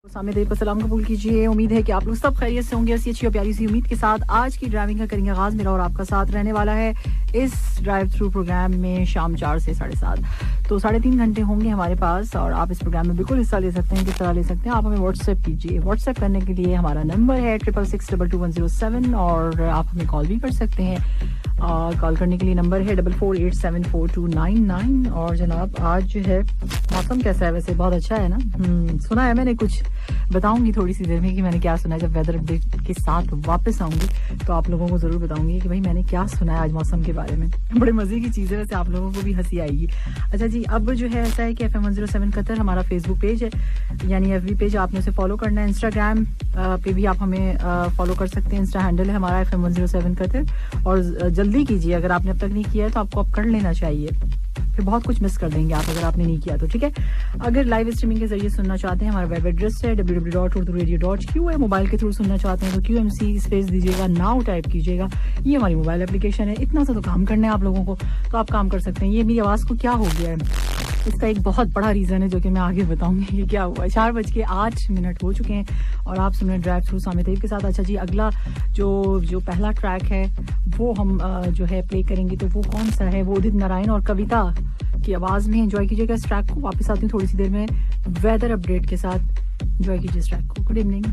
सामने सलाम कबूल कीजिए। उम्मीद है कि आप लोग सब खैरियत से होंगे। ऐसी अच्छी और प्यारी सी उम्मीद के साथ आज की ड्राइविंग का करेंगे आगाज। मेरा और आपका साथ रहने वाला है इस ड्राइव थ्रू प्रोग्राम में शाम 4 से 7:30, तो 3.5 घंटे होंगे हमारे पास और आप इस प्रोग्राम में बिल्कुल हिस्सा ले सकते हैं। किस तरह ले सकते हैं, आप हमें व्हाट्सएप कीजिए। व्हाट्सएप करने के लिए हमारा नंबर है 66622107 और आप हमें कॉल भी कर सकते हैं। कॉल करने के लिए नंबर है 44874299। और जनाब आज जो है मौसम कैसा है? वैसे बहुत अच्छा है ना। सुना है मैंने, कुछ बताऊंगी थोड़ी सी देर में कि मैंने क्या सुना है। जब वेदर अपडेट के साथ वापस आऊंगी तो आप लोगों को जरूर बताऊंगी कि भाई मैंने क्या सुना है आज मौसम के बारे में। बड़े मजे की चीज़ है, वैसे आप लोगों को भी हंसी आएगी। अच्छा जी, अब जो है ऐसा है कि FM 107 कतर हमारा फेसबुक पेज है, यानी FB पेज, आपने उसे फॉलो करना है। इंस्टाग्राम पे भी आप हमें फॉलो कर सकते हैं। इंस्टा हैंडल है हमारा FM 107 कतर। और जल्दी कीजिए, अगर आपने अब तक नहीं किया है तो आपको अब कर लेना चाहिए, फिर बहुत कुछ मिस कर देंगे आप अगर आपने नहीं किया तो। ठीक है, अगर लाइव स्ट्रीमिंग के जरिए सुनना चाहते हैं, हमारा वेब एड्रेस है www.urduradio.qa। मोबाइल के थ्रू सुनना चाहते हैं तो QMC स्पेस दीजिएगा, नाउ टाइप कीजिएगा। ये हमारी मोबाइल एप्लीकेशन है। इतना सा तो काम करना है आप लोगों को, तो आप काम कर सकते हैं। ये मेरी आवाज़ को क्या हो गया है, इसका एक बहुत बड़ा रीज़न है जो कि मैं आगे बताऊंगी ये क्या हुआ। 4:08 हो चुके हैं और आप सुन रहे हैं ड्राइव थ्रू सामने के साथ। अच्छा जी, अगला जो पहला ट्रैक है वो हम जो है प्ले करेंगे, तो वो कौन सा है? वो उदित नारायण और कविता की आवाज़ में। एंजॉय कीजिएगा इस ट्रैक को। वापस आती हूँ थोड़ी सी देर में वेदर अपडेट के साथ। एंजॉय कीजिए इस ट्रैक को। Good evening.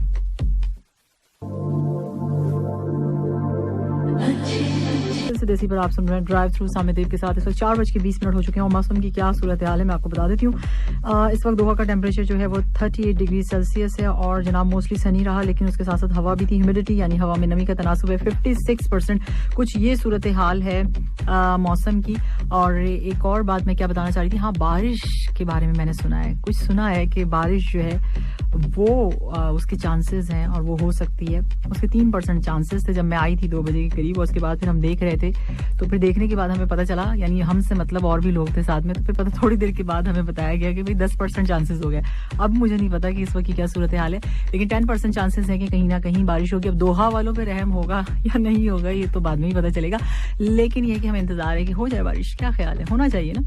देसी पर आप सुन रहे हैं ड्राइव थ्रू सामने के साथ। इस वक्त 4:20 हो चुके हैं और मौसम की क्या सूरत हाल है मैं आपको बता देती हूँ। इस वक्त दोहा का टेम्परेचर जो है वो 38 डिग्री सेल्सियस है और जनाब मोस्टली सनी रहा, लेकिन उसके साथ साथ हवा भी थी। ह्यूमिडिटी यानी हवा में नमी का तनासुब है 56%। कुछ ये सूरत हाल है मौसम की। और एक और बात मैं क्या बताना चाह रही थी, हाँ, बारिश के बारे में मैंने सुना है, कुछ सुना है कि बारिश जो है वो उसके चांसेस हैं और वो हो सकती है। उसके 3% चांसेस थे जब मैं आई थी 2 बजे के करीब। उसके बाद फिर हम देख रहे थे, तो फिर देखने के बाद हमें पता चला, यानी हमसे मतलब और भी लोग थे साथ में, तो फिर पता थोड़ी देर के बाद हमें बताया गया कि भाई 10% चांसेस हो गए। अब मुझे नहीं पता कि इस वक्त की क्या सूरत हाल है, लेकिन 10% चांसेस है कि कहीं ना कहीं बारिश होगी। अब दोहा वालों पे रहम होगा या नहीं होगा ये तो बाद में ही पता चलेगा, लेकिन ये कि हमें इंतजार है कि हो जाए बारिश। क्या ख्याल है, होना चाहिए ना?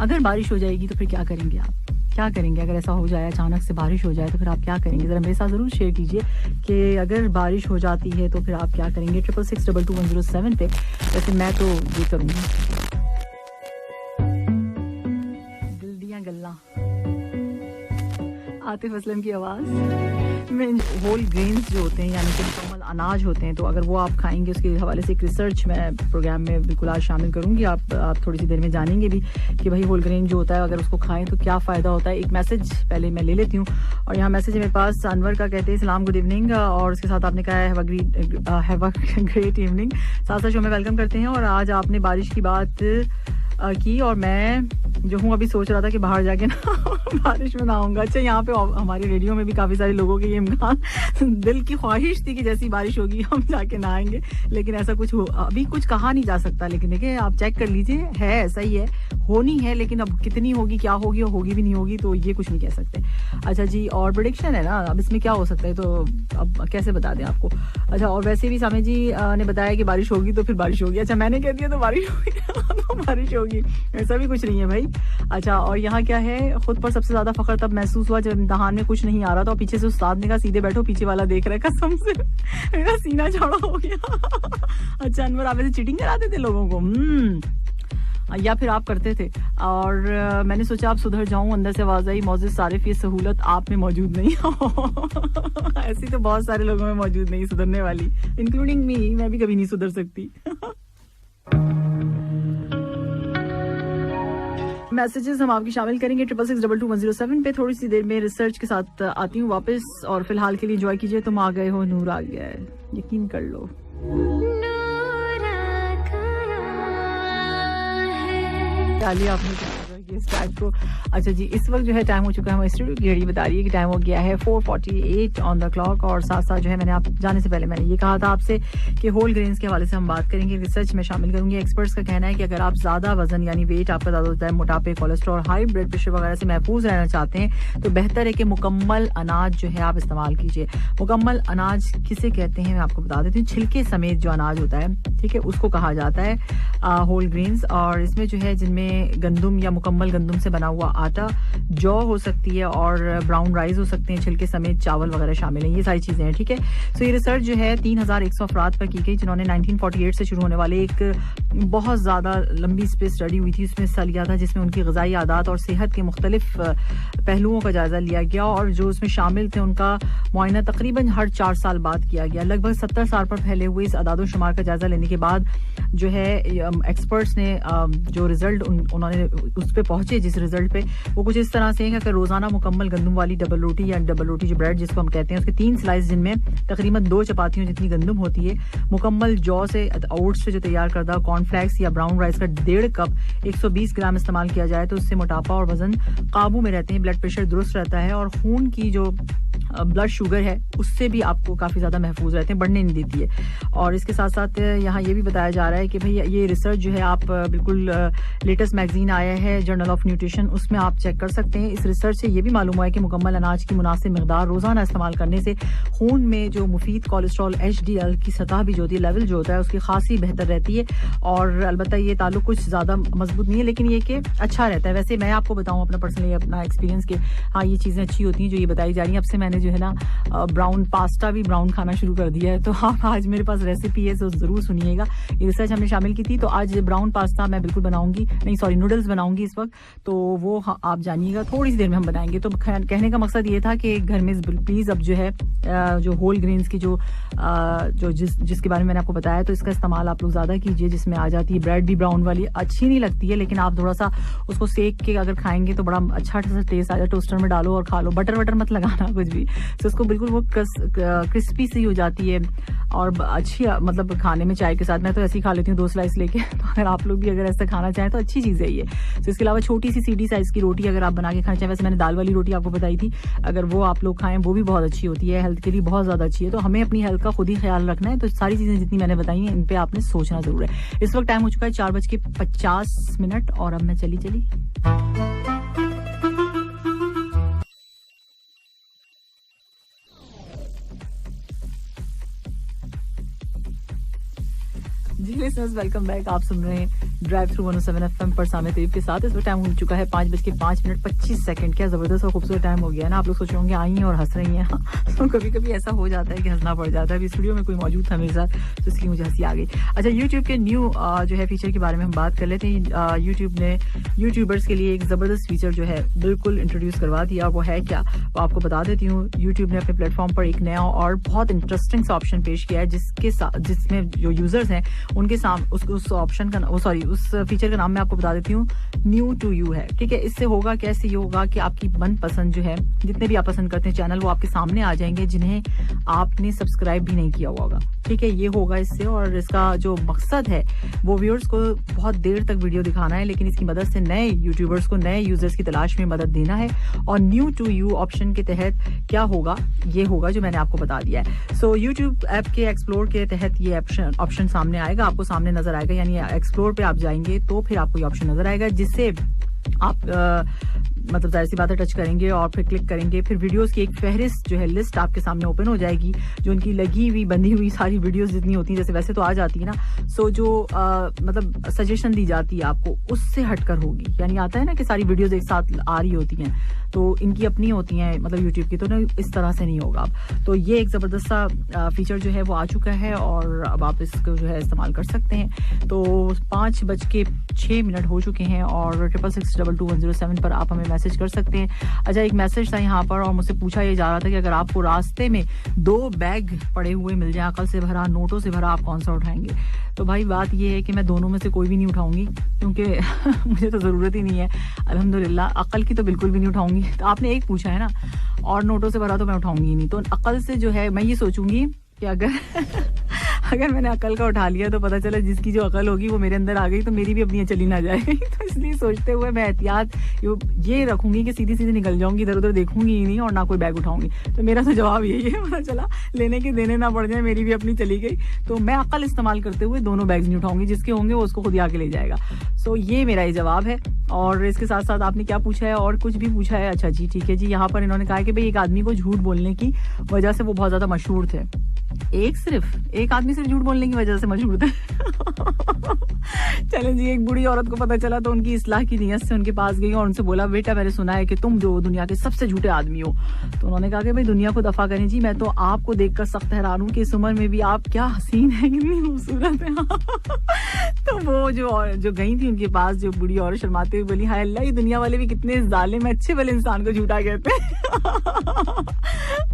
अगर बारिश हो जाएगी तो फिर क्या करेंगे आप? क्या करेंगे अगर ऐसा हो जाए, अचानक से बारिश हो जाए तो फिर आप क्या करेंगे? ज़रा मेरे साथ ज़रूर शेयर कीजिए कि अगर बारिश हो जाती है तो फिर आप क्या करेंगे। 66622107 पे। वैसे मैं तो ये करूँगी, दिल दियां गल्ला, आतिफ असलम की आवाज़ में। होल ग्रेन्स जो होते हैं यानी कि मुकम्मल अनाज होते हैं, तो अगर वो आप खाएंगे उसके हवाले से एक रिसर्च मैं प्रोग्राम में बिल्कुल आज शामिल करूंगी। आप थोड़ी सी देर में जानेंगे भी कि भाई होल ग्रेन जो होता है अगर उसको खाएं तो क्या फ़ायदा होता है। एक मैसेज पहले मैं ले लेती हूँ और यहाँ मैसेज है मेरे पास अनवर का, कहते हैं सलाम, गुड इवनिंग। और उसके साथ आपने कहा है हैव अ ग्रेट इवनिंग। साथ साथ शो में वेलकम करते हैं। और आज आपने बारिश की बात की और मैं जो हूँ अभी सोच रहा था कि बाहर जाके ना बारिश में नहाऊंगा। अच्छा, यहाँ पे हमारे रेडियो में भी काफ़ी सारे लोगों के ये इम्कान, दिल की ख्वाहिश थी कि जैसी बारिश होगी हम जाके नहाएंगे, लेकिन ऐसा कुछ अभी कुछ कहा नहीं जा सकता। लेकिन देखिए आप चेक कर लीजिए, है ऐसा ही है, होनी है, लेकिन अब कितनी होगी, क्या होगी और होगी भी नहीं होगी, तो ये कुछ नहीं कह सकते। अच्छा जी, और प्रेडिक्शन है ना, अब इसमें क्या हो सकता है, तो अब कैसे बता दें आपको। अच्छा, और वैसे भी सामे जी ने बताया कि बारिश होगी तो फिर बारिश होगी। अच्छा, मैंने कह दिया तो बारिश होगी तो बारिश होगी, ऐसा भी कुछ नहीं है भाई। अच्छा, और यहाँ क्या है, खुद पर सबसे ज्यादा फख्र तब महसूस हुआ जब इम्तिहान में कुछ नहीं आ रहा था और पीछे से उस्ताद ने कहा सीधे बैठो, पीछे वाला देख रहा है। कसम से मेरा सीना चौड़ा हो गया। अच्छा अनवर, आप ऐसे चीटिंग कराते थे लोगों को या फिर आप करते थे? और मैंने सोचा आप सुधर जाऊं, अंदर से आवाज आई मौजूद सारिफ ये सहूलत आप में मौजूद नहीं हो। ऐसी तो बहुत सारे लोगों में मौजूद नहीं सुधरने वाली, इंक्लूडिंग मी। मैं भी कभी नहीं सुधर सकती। मैसेजेस हम आपकी शामिल करेंगे 66622107 पे। थोड़ी सी देर में रिसर्च के साथ आती हूँ वापस, और फिलहाल के लिए एंजॉय कीजिए। तुम आ गए हो, नूर आ गया है, यकीन कर लो। डालिए आपने इस ट्रैक को। अच्छा जी, इस वक्त जो है टाइम हो चुका है, हमारे स्टूडियो की घड़ी बता रही है कि टाइम हो गया है 4:48 ऑन द क्लॉक। और साथ साथ जो है मैंने आप जाने से पहले मैंने ये कहा था आपसे कि होल ग्रेन्स के हवाले से हम बात करेंगे, रिसर्च में शामिल करूंगी। एक्सपर्ट्स का कहना है कि अगर आप ज़्यादा वजन यानी वेट आपका ज़्यादा होता है, मोटापे, कोलेस्ट्रॉल, हाई ब्लड प्रेशर वगैरह से महफूज रहना चाहते हैं, तो बेहतर है कि मुकम्मल अनाज जो है आप इस्तेमाल कीजिए। मुकम्मल अनाज किसे कहते हैं मैं आपको बता देती हूँ। छिलके समेत जो अनाज होता है, ठीक है, उसको कहा जाता है होल ग्रेन्स। और इसमें जो है जिनमें गंदम या मुकम्मल मुकम्मल गंदम से बना हुआ आटा, जौ हो सकती है और ब्राउन राइस हो सकते हैं, छिलके समेत चावल वगैरह शामिल हैं, ये सारी चीज़ें हैं, ठीक है। सो ये रिसर्च जो है 3100 अफराद पर की गई, जिन्होंने 1948 से शुरू होने वाले एक बहुत ज़्यादा लंबी इस पर स्टडी हुई थी, उसमें हिस्सा लिया था, जिसमें उनकी ग़िज़ाई आदात और सेहत के मुख्तलिफ पहलुओं का जायज़ा लिया गया और जो उसमें शामिल थे उनका मुआयना तकरीबन हर 4 साल बाद किया गया। लगभग 70 साल पर फैले हुए इस अदाद-ओ-शुमार का जायज़ा लेने के बाद जो है एक्सपर्ट्स ने जो रिजल्ट उन्होंने उस पे पहुंचे, जिस रिजल्ट पे, वो कुछ इस तरह से है कि अगर रोज़ाना मुकम्मल गंदम वाली डबल रोटी या डबल रोटी जो ब्रेड जिसको हम कहते हैं, उसके 3 स्लाइस जिनमें तकरीबन 2 चपातियों जितनी गंदम होती है, मुकम्मल जौ से ओट्स से जो तैयार करदा कॉर्नफ्लेक्स या ब्राउन राइस का 1.5 कप 120 ग्राम इस्तेमाल किया जाए तो उससे मोटापा और वजन काबू में रहते हैं, ब्लड प्रेशर दुरुस्त रहता है और खून की जो ब्लड शुगर है उससे भी आपको काफ़ी ज़्यादा महफूज रहते हैं, बढ़ने नहीं देती है। और इसके साथ साथ यहाँ ये भी बताया जा रहा है कि भाई ये रिसर्च जो है आप बिल्कुल लेटेस्ट मैगजीन आया है जर्नल ऑफ न्यूट्रिशन, उसमें आप चेक कर सकते हैं। इस रिसर्च से ये भी मालूम हुआ है कि मुकम्मल अनाज की मुनासिब मिकदार रोज़ाना इस्तेमाल करने से खून में जो मुफीद कोलेस्ट्रॉल HDL की सतह भी जो होती है, लेवल जो होता है उसकी खासी बेहतर रहती है। और अलबत्ता ये ताल्लुक कुछ ज़्यादा मजबूत नहीं है, लेकिन ये कि अच्छा रहता है। वैसे मैं आपको बताऊँ अपना पर्सनली अपना एक्सपीरियंस के हाँ ये चीज़ें अच्छी होती हैं जो ये बताई जा रही हैं। अब से मैंने जो है ना ब्राउन पास्ता भी ब्राउन खाना शुरू कर दिया है, तो आप आज मेरे पास रेसिपी है तो ज़रूर सुनिएगा। ये रिसर्च हमने शामिल की थी, तो आज ब्राउन पास्ता मैं बिल्कुल बनाऊंगी, नहीं सॉरी नूडल्स बनाऊंगी इस वक्त, तो वो आप जानिएगा थोड़ी सी देर में हम बनाएंगे। तो कहने का मकसद ये था कि घर में प्लीज़ अब जो है जो होल ग्रेन्स की जो जिसके बारे में मैंने आपको बताया, तो इसका इस्तेमाल आप लोग ज़्यादा कीजिए, जिसमें आ जाती है ब्रेड भी ब्राउन वाली, अच्छी नहीं लगती है लेकिन आप थोड़ा सा उसको सेक के अगर खाएंगे तो बड़ा अच्छा टेस्ट आ जाए, टोस्टर में डालो और खा लो, बटर वटर मत लगाना कुछ भी, तो उसको बिल्कुल वो क्रिस्पी सी हो जाती है और अच्छी मतलब खाने में चाय के साथ मैं तो ऐसे ही खा लेती हूँ 2 स्लाइस लेके। तो अगर आप लोग भी अगर ऐसा खाना चाहें तो अच्छी चीज़ है ये। तो इसके अलावा छोटी सी CD साइज़ की रोटी अगर आप बना के खाना चाहें, वैसे मैंने दाल वाली रोटी आपको बताई थी, अगर वो आप लोग खाएं वो भी बहुत अच्छी होती है, हेल्थ के लिए बहुत ज़्यादा अच्छी है। तो हमें अपनी हेल्थ का खुद ही ख्याल रखना है, तो सारी चीज़ें जितनी मैंने बताई हैं इन पर आपने सोचना ज़रूर है। इस वक्त टाइम हो चुका है 4:50 और अब मैं चली जी लिसनर्स, वेलकम बैक। आप सुन रहे हैं ड्राइव थ्रू 107 FM पर सामने तरीफ के साथ। इस वक्त टाइम हो चुका है 5:05 क्या जबरदस्त और खूबसूरत टाइम हो गया है ना। आप लोग सोच रहे होंगे आई हैं और हंस रही हैं, तो कभी कभी ऐसा हो जाता है कि हंसना पड़ जाता है। अभी स्टूडियो में कोई मौजूद था मेरे साथ, तो इसलिए मुझे हंसी आ गई। अच्छा, यूट्यूब के न्यू जो है फीचर के बारे में हम बात कर लेते हैं। यूट्यूब ने यूट्यूबर्स के लिए एक ज़बरदस्त फीचर जो है बिल्कुल इंट्रोड्यूस करवा दिया। वो है क्या, वो आपको बता देती हूँ। यूट्यूब ने अपने प्लेटफॉर्म पर एक नया और बहुत इंटरेस्टिंग सा ऑप्शन पेश किया है, जिसमें जो यूजर्स हैं उनके सामने उस ऑप्शन का उस फीचर का नाम मैं आपको बता देती हूँ, न्यू टू यू है। ठीक है, इससे होगा कैसे, ये होगा कि आपकी मनपसंद जो है, जितने भी आप पसंद करते हैं चैनल, वो आपके सामने आ जाएंगे जिन्हें आपने सब्सक्राइब भी नहीं किया हुआ होगा। ठीक है, ये होगा इससे, और इसका जो मकसद है वो व्यूअर्स को बहुत देर तक वीडियो दिखाना है, लेकिन इसकी मदद से नए यूट्यूबर्स को, नए यूजर्स की तलाश में मदद देना है। और न्यू टू यू ऑप्शन के तहत क्या होगा, ये होगा जो मैंने आपको बता दिया है। सो यूट्यूब ऐप के एक्सप्लोर के तहत ये ऑप्शन सामने आएगा, आपको सामने नजर आएगा, यानी एक्सप्लोर पे आप जाएंगे तो फिर आपको ये ऑप्शन नजर आएगा, जिससे आप मतलब जाहिर सी बात है टच करेंगे और फिर क्लिक करेंगे, फिर वीडियोस की एक फहरिस्त जो है, लिस्ट आपके सामने ओपन हो जाएगी, जो उनकी लगी हुई बंधी हुई सारी वीडियोस जितनी होती हैं, जैसे वैसे तो आ जाती है ना, सो जो मतलब सजेशन दी जाती है आपको उससे हटकर होगी। यानी आता है ना कि सारी वीडियोस एक साथ आ रही होती हैं, तो इनकी अपनी होती हैं, मतलब यूट्यूब की, तो ना इस तरह से नहीं होगा अब। तो ये एक ज़बरदस्त सा फीचर जो है वो आ चुका है और अब आप इसको जो है इस्तेमाल कर सकते हैं। तो 5:06 हो चुके हैं और 66622107 पर आप हमें मैसेज कर सकते हैं। अच्छा, एक मैसेज था यहाँ पर और मुझसे पूछा ये जा रहा था कि अगर आपको रास्ते में 2 बैग पड़े हुए मिल जाए, अकल से भरा, नोटों से भरा, आप कौन सा उठाएंगे? तो भाई बात ये है कि मैं दोनों में से कोई भी नहीं उठाऊंगी, क्योंकि मुझे तो ज़रूरत ही नहीं है अल्हम्दुलिल्लाह। अकल की तो बिल्कुल भी नहीं उठाऊंगी। तो आपने एक पूछा है ना, और नोटों से भरा तो मैं उठाऊंगी ही नहीं। तो अकल से जो है मैं ये सोचूंगी कि अगर मैंने अकल का उठा लिया तो पता चला जिसकी जो अकल होगी वो मेरे अंदर आ गई तो मेरी भी अपनी चली ना जाए। तो इसलिए सोचते हुए मैं एहतियात ये रखूंगी कि सीधी सीधी निकल जाऊंगी, इधर उधर देखूंगी ही नहीं और ना कोई बैग उठाऊंगी। तो मेरा तो जवाब यही है, पता चला लेने के देने ना पड़ जाए, मेरी भी अपनी चली गई। तो मैं अकल इस्तेमाल करते हुए दोनों बैग नहीं उठाऊंगी, जिसके होंगे वो उसको खुद ही आके ले जाएगा। सो ये मेरा ये जवाब है। और इसके साथ साथ आपने क्या पूछा है, और कुछ भी पूछा है? अच्छा जी, ठीक है जी। यहाँ पर इन्होंने कहा कि भाई एक आदमी को झूठ बोलने की वजह से वो बहुत ज्यादा मशहूर थे। सिर्फ एक आदमी सिर्फ झूठ बोलने की वजह से मशहूर थे। चलें जी, एक बूढ़ी औरत को पता चला तो उनकी इस्लाह की नीयत से उनके पास गई और उनसे बोला, बेटा मैंने सुना है कि तुम जो दुनिया के सबसे झूठे आदमी हो। तो उन्होंने कहा कि भाई दुनिया को दफा करें जी, मैं तो आपको देखकर सख्त हैरान हूँ कि इस उम्र में भी आप क्या हसीन है, कितनी खूबसूरत है। तो वो जो गई थी उनके पास, जो बूढ़ी औरत शर्माते हुए बोली, हाय अल्लाह, ये दुनिया वाले भी कितने जालिम है, अच्छे वाले इंसान को झूठा कहते हैं।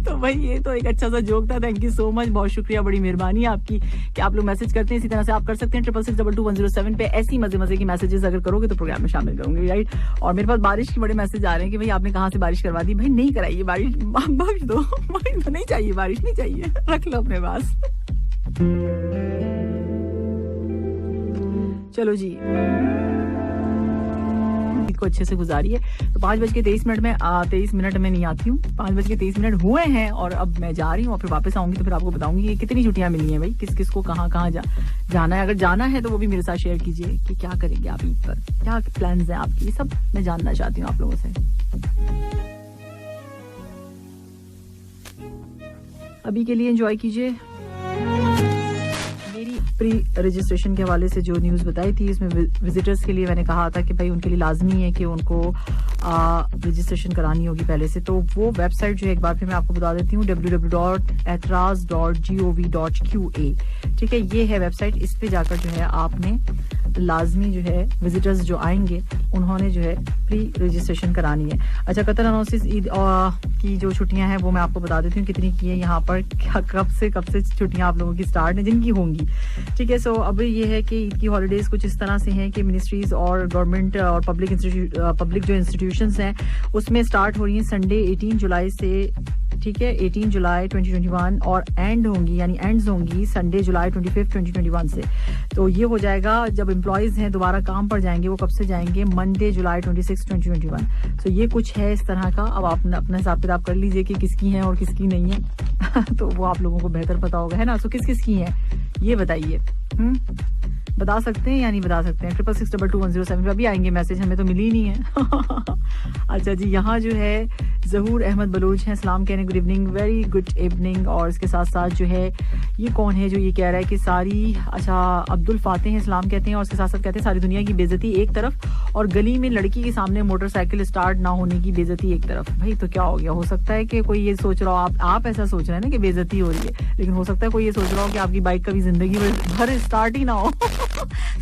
तो भाई ये तो एक अच्छा सा जोक था। थैंक यू सो मच, बहुत शुक्रिया, बड़ी मेहरबानी आपकी कि आप लोग मैसेज करते हैं। इसी तरह से आप कर सकते हैं 66622107 पे। ऐसी मजे की मैसेजेस अगर करोगे तो प्रोग्राम में शामिल करूंगी, राइट। और मेरे पास बारिश के बड़े मैसेज आ रहे हैं कि भाई आपने कहाँ से बारिश करवा दी। भाई नहीं कराइए बारिश, बख्श दो, नहीं चाहिए बारिश, नहीं चाहिए, रख लो अपने पास। चलो जी, को अच्छे से गुजारिए। तो 5:23 में 23 मिनट में नहीं आती हूँ, 5:23 हुए हैं और अब मैं जा रही हूँ और फिर वापस आऊंगी तो फिर आपको बताऊंगी कि कितनी छुट्टियां मिली हैं भाई, किस किस को कहाँ जाना है। अगर जाना है तो वो भी मेरे साथ शेयर कीजिए कि क्या करेंगे आप ईद पर, क्या प्लान्स हैं आपकी, ये सब मैं जानना चाहती हूँ आप लोगों से। अभी के लिए एंजॉय कीजिए। प्री रजिस्ट्रेशन के हवाले से जो न्यूज़ बताई थी, इसमें विजिटर्स के लिए मैंने कहा था कि भाई उनके लिए लाजमी है कि उनको रजिस्ट्रेशन करानी होगी पहले से। तो वो वेबसाइट जो है एक बार फिर मैं आपको बता देती हूँ, www.etras.gov.qa। ठीक है, ये है वेबसाइट। इस पे जाकर जो है आपने लाजमी जो है विजिटर्स जो आएंगे उन्होंने जो है प्री रजिस्ट्रेशन करानी है। अच्छा, कतर अनाउंसिस ईद की जो छुट्टियां हैं वो मैं आपको बता देती हूँ कितनी की है यहाँ पर, कब से छुट्टियां आप लोगों की स्टार्ट है जिनकी होंगी। ठीक है, सो अब ये है कि ईद की हॉलीडेज कुछ इस तरह से हैं कि मिनिस्ट्रीज और गवर्नमेंट और पब्लिक जो इंस्टीट्यूशंस हैं उसमें स्टार्ट हो रही हैं संडे 18 जुलाई से। ठीक है, 18 जुलाई 2021 और एंड्स होंगी संडे जुलाई 25 2021 से। तो ये हो जाएगा जब एम्प्लॉयज हैं दोबारा काम पर जाएंगे, वो कब से जाएंगे, मंडे जुलाई 26 2021। तो ये कुछ है इस तरह का। अब आप अपना हिसाब किताब कर लीजिए कि किसकी है और किसकी नहीं है। तो वो आप लोगों को बेहतर पता होगा, है ना। तो किस की है ये बताइए, बता सकते हैं या नहीं बता सकते हैं। 66622107 पे अभी आएंगे मैसेज, हमें तो मिली नहीं है। अच्छा जी, यहाँ जो है जहूर अहमद बलूच हैं, सलाम कहने, good evening, very good evening. और इसके साथ साथ जो है ये कौन है जो ये कह रहा है कि सारी, अच्छा अब्दुल फाते हैं, सलाम कहते हैं और इसके साथ साथ कहते हैं सारी दुनिया की बेइज्जती एक तरफ और गली में लड़की के सामने मोटरसाइकिल स्टार्ट ना होने की बेइज्जती एक तरफ। भाई तो क्या हो गया, हो सकता है कि कोई ये सोच रहा हो, आप ऐसा सोच रहे हैं ना कि बेइज्जती हो रही है, लेकिन हो सकता है कोई ये सोच रहा हो कि आपकी बाइक कभी जिंदगी भर स्टार्ट ही ना हो। तो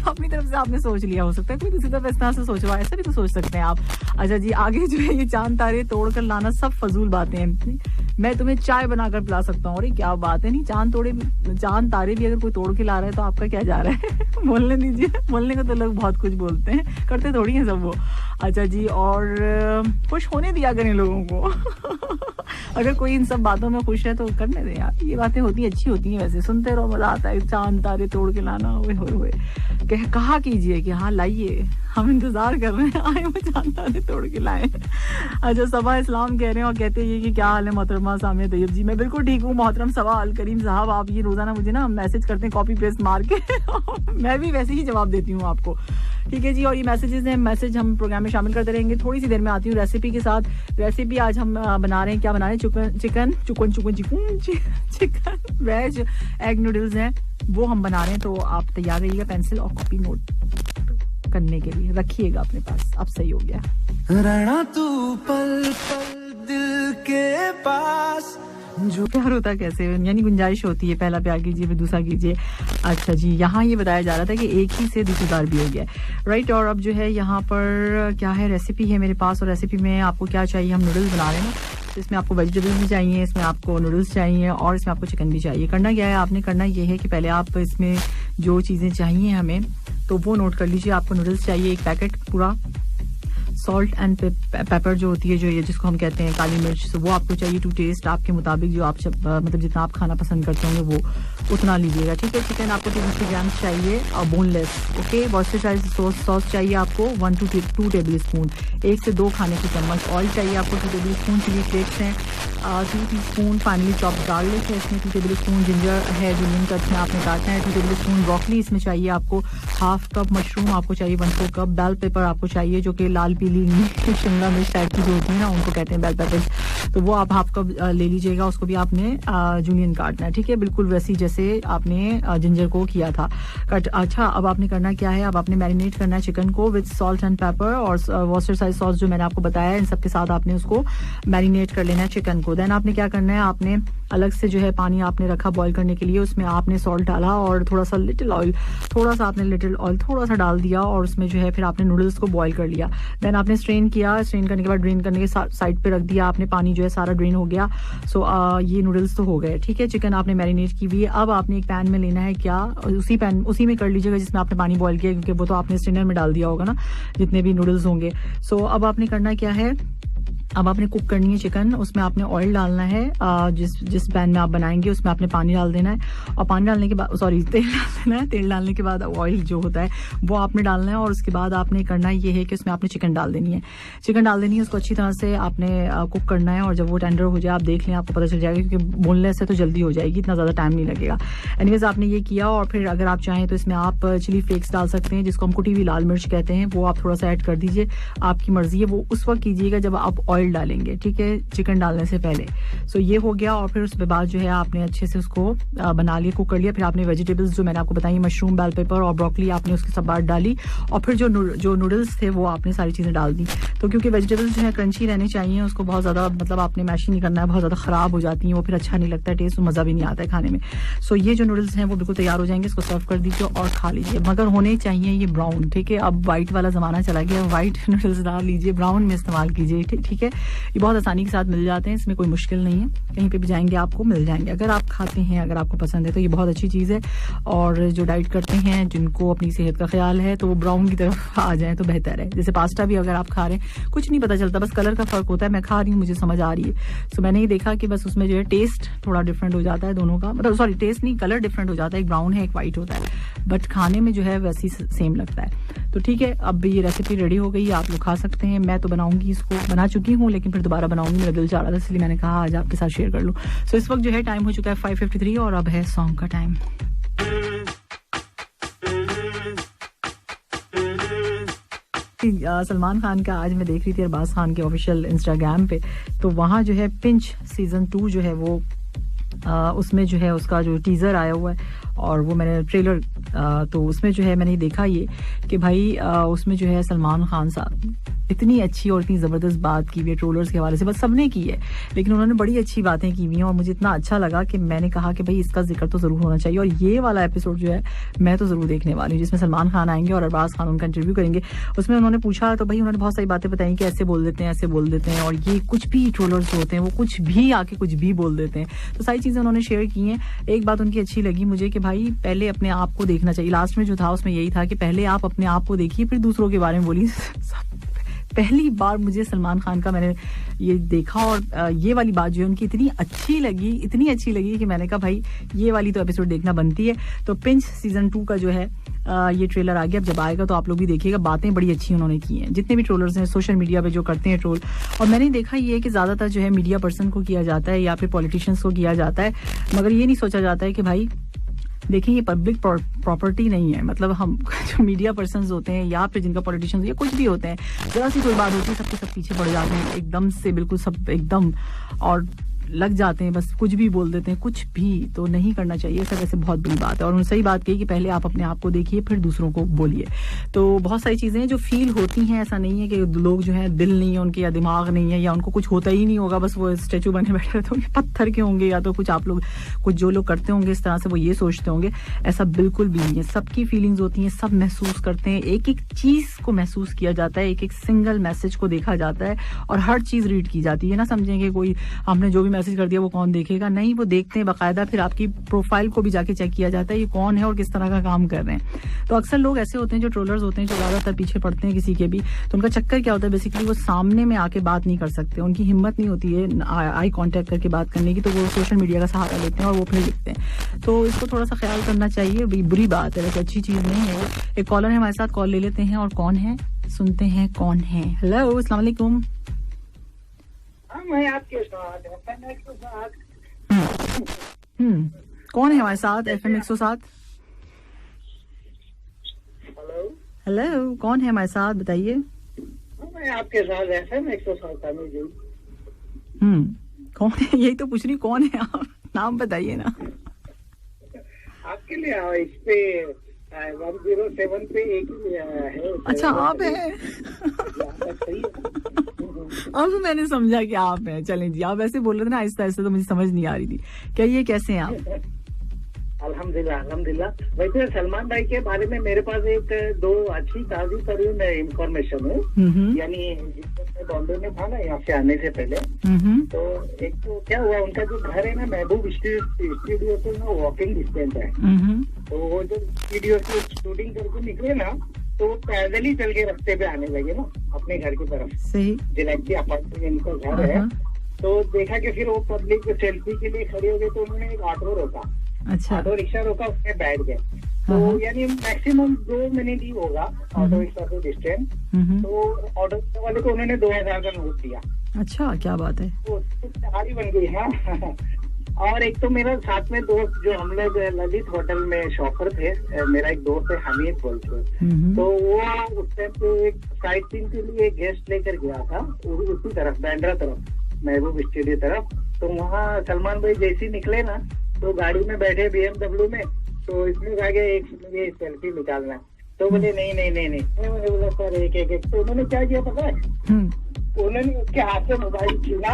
अपनी तरफ से आपने सोच लिया, हो सकता है कोई दूसरी तरफ इस तरह से सोच रहा है, ऐसा भी तो सोच सकते हैं आप। अच्छा जी, आगे जो है ये चांद तारे तोड़ कर लाना सब फजूल बातें हैं, मैं तुम्हें चाय बनाकर पिला सकता हूँ। अरे क्या बात है, नहीं चांद तारे भी अगर कोई तोड़ के ला रहा है तो आपका क्या जा रहा है। बोलने दीजिए, बोलने को तो लोग बहुत कुछ बोलते हैं, करते थोड़ी हैं सब वो। अच्छा जी, और खुश होने दिया करें लोगों को। अगर कोई इन सब बातों में खुश है तो करने दें यार, ये बातें होती अच्छी होती हैं, वैसे सुनते रहो, मजा आता है। चांद तारे तोड़ के लाना, हुए कहा कीजिए कि हाँ लाइए, हम इंतजार कर रहे हैं, आए वो चांद तारे तोड़ के लाए। अच्छा, सबा इस्लाम कह रहे हैं और कहते हैं कि क्या हाल है मोहतरमा सामिया तैयब जी। मैं बिल्कुल ठीक हूँ मोहतरम सबा अल करीम साहब, आप ये रोजाना मुझे ना मैसेज करते हैं कॉपी पेस्ट मार के। मैं भी वैसे ही जवाब देती हूँ आपको। ठीक है जी, और ये मैसेजेस हैं, मैसेज हम प्रोग्राम में शामिल करते रहेंगे। थोड़ी सी देर में आती हूँ रेसिपी के साथ। रेसिपी आज हम बना रहे हैं, क्या बना रहे हैं, चिकन वेज एग नूडल्स हैं, वो हम बना रहे हैं। तो आप तैयार रहिएगा, पेंसिल और कॉपी नोट करने के लिए रखिएगा अपने पास। अब सही हो गया। रहना तू पल पल दिल के पास, जो प्यार होता कैसे, यानी गुंजाइश होती है, पहला प्यार कीजिए फिर दूसरा कीजिए। अच्छा जी, यहाँ ये बताया जा रहा था कि एक ही से दूसरी बार भी हो गया, राइट। और अब जो है यहाँ पर क्या है, रेसिपी है मेरे पास और रेसिपी में आपको क्या चाहिए, हम नूडल्स बना रहे हैं। तो इसमें आपको वेजिटेबल्स भी चाहिए, इसमें आपको नूडल्स चाहिए और इसमें आपको चिकन भी चाहिए। करना क्या है, आपने करना ये है कि पहले आप इसमें जो चीज़ें चाहिए हमें तो वो नोट कर लीजिए। आपको नूडल्स चाहिए 1 पैकेट पूरा, सॉल्ट एंड पेपर जो होती है, जो ये जिसको हम कहते हैं काली मिर्च, तो वो आपको चाहिए टू टेस्ट, आपके मुताबिक जो आप मतलब जितना आप खाना पसंद करते होंगे वो उतना लीजिएगा। ठीक है, चिकन आपको 250 ग्राम चाहिए और बोनलेस। ओके, वर्सेटाइल सॉस चाहिए आपको 1 to 2 टेबल स्पून, 1 से 2 खाने की चम्मच। ऑयल चाहिए आपको 2 टेबल स्पून, चिली फ्लेक्स हैं 2 टीस्पून, फाइनली चॉप गार्लिक है इसमें 2 टेबल स्पून, जिंजर है जो लिंक में आपने काटना है 2 टेबल स्पून, ब्रोकली इसमें चाहिए आपको 1/2 कप, मशरूम आपको चाहिए 1/4 कप, बेल पेपर आपको चाहिए जो कि लाल पीले पीली शिमला मिर्च टाइप की जो होती है ना, उनको कहते हैं बेल पेपर्स, तो वो आप हाफ कप ले लीजिएगा, उसको भी आपने जूलियन काटना है, ठीक है, बिल्कुल वैसी जैसे आपने जिंजर को किया था कट। अच्छा, अब आपने करना क्या है, अब आपने मैरिनेट करना है चिकन को विद सॉल्ट एंड पेपर और वॉस्टरशायर सॉस जो मैंने आपको बताया, इन सब के साथ आपने उसको मैरिनेट कर लेना है चिकन को। देन आपने क्या करना है, आपने अलग से जो है पानी आपने रखा बॉईल करने के लिए, उसमें आपने सॉल्ट डाला और थोड़ा सा लिटिल ऑयल, थोड़ा सा आपने लिटिल ऑयल थोड़ा सा डाल दिया और उसमें जो है फिर आपने नूडल्स को बॉईल कर लिया। देन आपने स्ट्रेन किया, स्ट्रेन करने के बाद ड्रेन करने के साइड पे रख दिया आपने, पानी जो है सारा ड्रेन हो गया। सो ये नूडल्स तो हो गए, ठीक है। चिकन आपने मैरिनेट की हुई है। अब आपने एक पैन में लेना है, क्या उसी में कर लीजिएगा जिसमें आपने पानी बॉईल किया, क्योंकि वो तो आपने स्ट्रेनर में डाल दिया होगा ना जितने भी नूडल्स होंगे। सो अब आपने करना क्या है, अब आपने कुक करनी है चिकन, उसमें आपने ऑयल डालना है, जिस पैन में आप बनाएंगे उसमें आपने पानी डाल देना है और पानी डालने के बाद तेल डाल देना है। तेल डालने के बाद ऑयल जो होता है वो आपने डालना है और उसके बाद आपने करना ये है कि उसमें आपने चिकन डाल देनी है, उसको अच्छी तरह से आपने कुक करना है और जब वो टेंडर हो जाए आप देख लें, आपको पता चल जाएगा, क्योंकि बोनलेस से तो जल्दी हो जाएगी, इतना ज़्यादा टाइम नहीं लगेगा। एनीवेज आपने ये किया और फिर अगर आप चाहें तो इसमें आप चिली फ्लेक्स डाल सकते हैं, जिसको हम कुटी हुई लाल मिर्च कहते हैं, वो आप थोड़ा सा ऐड कर दीजिए, आपकी मर्जी है। वो उस वक्त कीजिएगा जब आप ऑयल डालेंगे, ठीक है, चिकन डालने से पहले। सो ये हो गया और फिर उसके बाद जो है आपने अच्छे से उसको बना लिया, कुक कर लिया। फिर आपने वेजिटेबल्स जो मैंने आपको बताई, मशरूम, बेल पेपर और ब्रोकली, आपने उसकी सब बात डाली और फिर जो नूडल्स थे वो आपने सारी चीज़ें डाल दी। तो क्योंकि वेजिटेबल्स जो है क्रंची रहने चाहिए, उसको बहुत ज़्यादा मतलब आपने मैश नहीं करना है, बहुत ज़्यादा ख़राब हो जाती हैं वो, फिर अच्छा नहीं लगता है, टेस्ट मज़ा भी नहीं आता है खाने में। सो ये जो नूडल्स हैं वो बिल्कुल तैयार हो जाएंगे, इसको सर्व कर दीजिए और खा लीजिए, मगर होने चाहिए ये ब्राउन, ठीक है। अब वाइट वाला ज़माना चला गया, वाइट नूडल्स डाल लीजिए, ब्राउन में इस्तेमाल कीजिए, ठीक है। ये बहुत आसानी के साथ मिल जाते हैं, इसमें कोई मुश्किल नहीं है, कहीं पे भी जाएंगे आपको मिल जाएंगे। अगर आप खाते हैं, अगर आपको पसंद है तो ये बहुत अच्छी चीज़ है। और जो डाइट करते हैं, जिनको अपनी सेहत का ख्याल है, तो वो ब्राउन की तरफ आ जाए तो बेहतर है। जैसे पास्ता भी अगर आप खा रहे हैं, कुछ नहीं पता चलता, बस कलर का फर्क होता है। मैं खा रही हूँ, मुझे समझ आ रही है। सो मैंने ये देखा कि बस उसमें जो है टेस्ट थोड़ा डिफरेंट हो जाता है दोनों का, मतलब सॉरी टेस्ट नहीं, कलर डिफरेंट हो जाता है, एक ब्राउन है एक वाइट होता है, बट खाने में जो है वैसी सेम लगता है। तो ठीक है, अब ये रेसिपी रेडी हो गई, आप लोग खा सकते हैं। मैं तो बनाऊंगी, इसको बना चुकी हूँ लेकिन फिर दोबारा बनाऊंगी, मेरा दिल चाह रहा था इसलिए मैंने कहा आज आपके साथ शेयर कर लूँ। सो इस वक्त जो है टाइम हो चुका है 5:53 और अब है सॉन्ग का टाइम। सलमान खान का आज मैं देख रही थी अरबाज खान के ऑफिशियल इंस्टाग्राम पे, तो वहाँ जो है पिंच सीजन 2 जो है वो उसमें जो है उसका जो टीज़र आया हुआ है और वो मैंने ट्रेलर तो उसमें जो है मैंने देखा ये कि भाई उसमें जो है सलमान खान साहब इतनी अच्छी और इतनी ज़बरदस्त बात की हुई है ट्रोलर्स के हवाले से, बस सबने की है लेकिन उन्होंने बड़ी अच्छी बातें की हुई हैं और मुझे इतना अच्छा लगा कि मैंने कहा कि भाई इसका जिक्र तो ज़रूर होना चाहिए। और ये वाला एपिसोड जो है मैं तो ज़रूर देखने वाली हूँ, जिसमें सलमान खान आएंगे और अरबाज खान उनका इंटरव्यू करेंगे। उसमें उन्होंने पूछा तो भाई उन्होंने बहुत सारी बातें बताई कि ऐसे बोल देते हैं, ऐसे बोल देते हैं, और ये कुछ भी ट्रोलर्स होते हैं वो कुछ भी आके कुछ भी बोल देते हैं। तो सारी चीज़ें उन्होंने शेयर की हैं। एक बात उनकी अच्छी लगी मुझे कि भाई पहले अपने आप को देखना चाहिए। लास्ट में जो था उसमें यही था कि पहले आप अपने आप को देखिए फिर दूसरों के बारे में बोलिए। पहली बार मुझे सलमान खान का मैंने ये देखा और ये वाली बात जो है उनकी इतनी अच्छी लगी कि मैंने कहा भाई ये वाली तो एपिसोड देखना बनती है। तो पिंच सीजन 2 का जो है ये ट्रेलर आ गया, अब जब आएगा तो आप लोग भी देखिएगा। बातें बड़ी अच्छी उन्होंने की हैं, जितने भी ट्रोलर्स हैं सोशल मीडिया पे जो करते हैं ट्रोल। और मैंने देखा ये है कि ज़्यादातर जो है मीडिया पर्सन को किया जाता है या फिर पॉलिटिशियंस को किया जाता है, मगर ये नहीं सोचा जाता है कि भाई देखिए ये पब्लिक प्रॉपर्टी नहीं है। मतलब हम जो मीडिया पर्सन्स होते हैं या फिर जिनका पॉलिटिशियंस या कुछ भी होते हैं, जरा सी कोई बात होती है सबके सब पीछे पड़ जाते हैं एकदम से, बिल्कुल सब एकदम और लग जाते हैं, बस कुछ भी बोल देते हैं, कुछ भी तो नहीं करना चाहिए सर। वैसे बहुत बड़ी बात है और उन्होंने सही बात कही कि पहले आप अपने आप को देखिए फिर दूसरों को बोलिए। तो बहुत सारी चीज़ें जो फील होती हैं, ऐसा नहीं है कि लोग जो है दिल नहीं है उनके या दिमाग नहीं है या उनको कुछ होता ही नहीं होगा, बस वो स्टैचू बने बैठे रहते होंगे, पत्थर के होंगे, या तो कुछ आप लोग कुछ जो लोग करते होंगे इस तरह से वो ये सोचते होंगे। ऐसा बिल्कुल भी नहीं है। सबकी फीलिंग्स होती हैं, सब महसूस करते हैं, एक एक चीज़ को महसूस किया जाता है, एक एक सिंगल मैसेज को देखा जाता है और हर चीज़ रीड की जाती है। ना समझेंगे कोई हमने जो भी मैसेज कर दिया वो कौन देखेगा, नहीं, वो देखते हैं बाकायदा। फिर आपकी प्रोफाइल को भी जाके चेक किया जाता है ये कौन है और किस तरह का काम कर रहे हैं। तो अक्सर लोग ऐसे होते हैं जो ट्रोलर्स होते हैं जो ज़्यादातर पीछे पड़ते हैं किसी के भी, तो उनका चक्कर क्या होता है बेसिकली वो सामने में आके बात नहीं कर सकते, उनकी हिम्मत नहीं होती है आई कांटेक्ट करके बात करने की, तो वो सोशल मीडिया का सहारा लेते हैं और वो फिर लिखते हैं। तो इसको थोड़ा सा ख्याल करना चाहिए, बुरी बात है, वैसे अच्छी चीज़ नहीं है। एक कॉलर है हमारे साथ, कॉल ले लेते हैं और कौन है सुनते हैं कौन है। हेलो, अस्सलाम वालेकुम। मैं आपके साथ कौन है हमारे साथ FM 107? हेलो हेलो, कौन है हमारे साथ बताइए। मैं मैं आपके साथ FM 107 में जी। कौन है? यही तो पूछ रही, कौन है आप? नाम बताइए ना। आपके लिए इस पे 107 पे एक ही है। अच्छा, आप हैं? अब तो मैंने समझा कि आप हैं। चलें जी, आप ऐसे बोल रहे थे ना आहिस्ता आहिस्ता, तो मुझे समझ नहीं आ रही थी। कहिए, कैसे हैं आप? अल्हम्दुलिल्लाह अल्हम्दुलिल्लाह। वैसे सलमान भाई के बारे में मेरे पास एक दो अच्छी ताज़ी तरीन इंफॉर्मेशन है। यानी मैं बॉम्बे में था ना यहाँ से आने से पहले, तो एक तो क्या हुआ, उनका जो घर है ना महबूब स्टूडियो से ना वॉकिंग डिस्टेंस है। तो वो जो स्टूडियो से शूटिंग करके निकले ना, तो वो पैदल ही चल के रास्ते पे आने लगे ना अपने घर की तरफ। सही। जिलेक्सी अपार्टमेंट इनका घर है। तो देखा कि फिर वो पब्लिक सेल्फी के लिए खड़े हो गए, तो उन्होंने एक ऑटो रोका। अच्छा। ऑटो रिक्शा रोका, उसमें बैठ गए। तो यानी मैक्सिमम 2 मिनट ही होगा ऑटो रिक्शा से डिस्टेंस। तो ऑटो रिक्शा वाले को उन्होंने 2000 का नोट दिया। अच्छा, क्या बात है। तो सहारी बन गई। हाँ। और एक तो मेरा साथ में दोस्त, जो हम लोग ललित होटल में शॉपर थे, मेरा एक दोस्त है हमीद बोल के, तो वो उस टाइम पे एक साइट सीन के लिए गेस्ट लेकर गया था उसी तरफ, बैंड्रा तरफ, महबूब स्टूडियो तरफ। तो वहाँ सलमान भाई जैसे निकले ना, तो गाड़ी में बैठे BMW में, तो इसमें कहा गया एक सेल्फी निकालना है। तो बोले नहीं। मैंने बोला सर एक। तो उन्होंने क्या किया पता है? उन्होंने उसके हाथ से मोबाइल छीना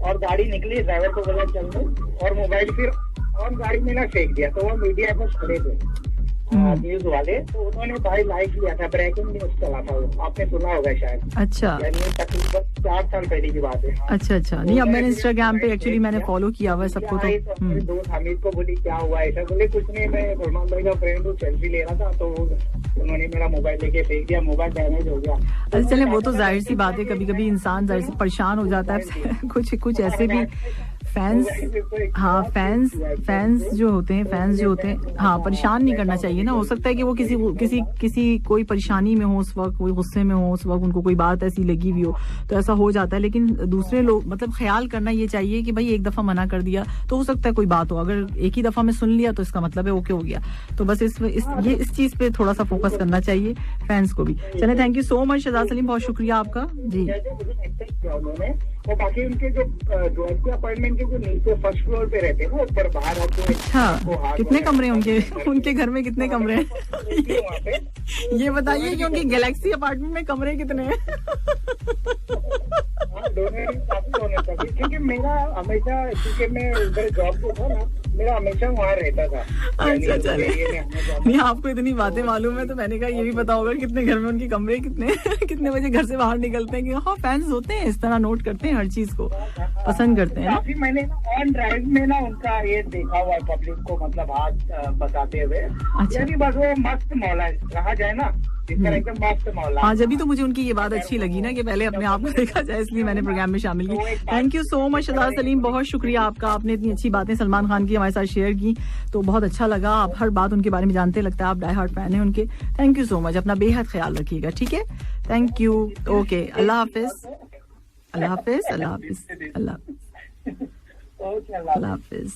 और गाड़ी निकली, ड्राइवर को बोला चल दो, और मोबाइल फिर और गाड़ी में ना फेंक दिया। तो वो मीडिया पर खड़े थे न्यूज वाले, तो उन्होंने भाई लाइव लिया था, ब्रेकिंग न्यूज चला था वो, आपने सुना होगा शायद। अच्छा। यानी तकरीबन 4 साल पहले की बात है। अच्छा। नहीं, अब मैंने इंस्टाग्राम पे एक्चुअली मैंने फॉलो किया हुआ है सबको। तो मेरे दोस्त हामिद को बोली क्या हुआ ऐसा, बोले कुछ नहीं, मैं सलमान भाई का फ्रेंड हूँ, सेल्फी ले रहा था, तो उन्होंने मेरा मोबाइल लेके फेंक दिया, मोबाइल डैमेज हो गया। अच्छा, चले, वो तो जाहिर सी बात है, कभी कभी इंसान जाहिर से परेशान हो जाता है। कुछ ऐसे भी फैंस, हाँ, फैंस जो होते हैं, हाँ, परेशान नहीं करना चाहिए ना। हो सकता है कि वो किसी कोई परेशानी में हो उस वक्त, कोई गुस्से में हो उस वक्त, उनको कोई बात ऐसी लगी हुई हो, तो ऐसा हो जाता है। लेकिन दूसरे लोग, मतलब ख्याल करना ये चाहिए कि भाई एक दफा मना कर दिया तो हो सकता है कोई बात हो, अगर एक ही दफा में सुन लिया तो इसका मतलब है ओके हो गया। तो बस इस चीज पे थोड़ा सा फोकस करना चाहिए फैंस को भी। चले, thank you so much Shahzad Saleem, बहुत शुक्रिया आपका जी। तो बाकी उनके जो अपार्टमेंट के जो नीचे फर्स्ट फ्लोर पे रहते हैं, ऊपर बाहर आते हैं। अच्छा, कितने कमरे हैं उनके घर में? कितने कमरे हैं ये बताइए, क्योंकि गैलेक्सी अपार्टमेंट में कमरे कितने हैं? क्योंकि मेरा हमेशा, क्योंकि मैं उधर जॉब को था ना, मेरा हमेशा वहाँ रहता था। अच्छा, नहीं, आपको इतनी बातें मालूम है, तो मैंने कहा ये भी पता होगा कितने घर में उनके कमरे, कितने बजे घर से बाहर निकलते हैं। कि हाँ, फैंस होते हैं, इस तरह नोट करते हैं, हर चीज को पसंद करते हैं। काफी मैंने ऑन ड्राइव में ना उनका ये देखा हुआ है, पब्लिक को मतलब हाथ बताते हुए। अच्छा। यानी बस वो मस्त मौला कहा जाए ना, एकदम मस्त मौला। हाँ, जब भी तो मुझे उनकी ये बात अच्छी लगी ना कि पहले अपने आप को देखा जाए, इसलिए मैंने प्रोग्राम में शामिल की। Thank you so much Shahzad Saleem, बहुत शुक्रिया आपका, आपने इतनी अच्छी बातें सलमान खान की हमारे साथ शेयर की, तो बहुत अच्छा लगा। आप हर बात उनके बारे में जानते, लगता है आप डाई हार्ट फैन है उनके। थैंक यू सो मच, अपना बेहद ख्याल रखिएगा, ठीक है? Thank you. ओके, अल्लाह हाफिज। अल्लाह हाफिज। अल्लाह हाफिज। अल्लाह हाफिज।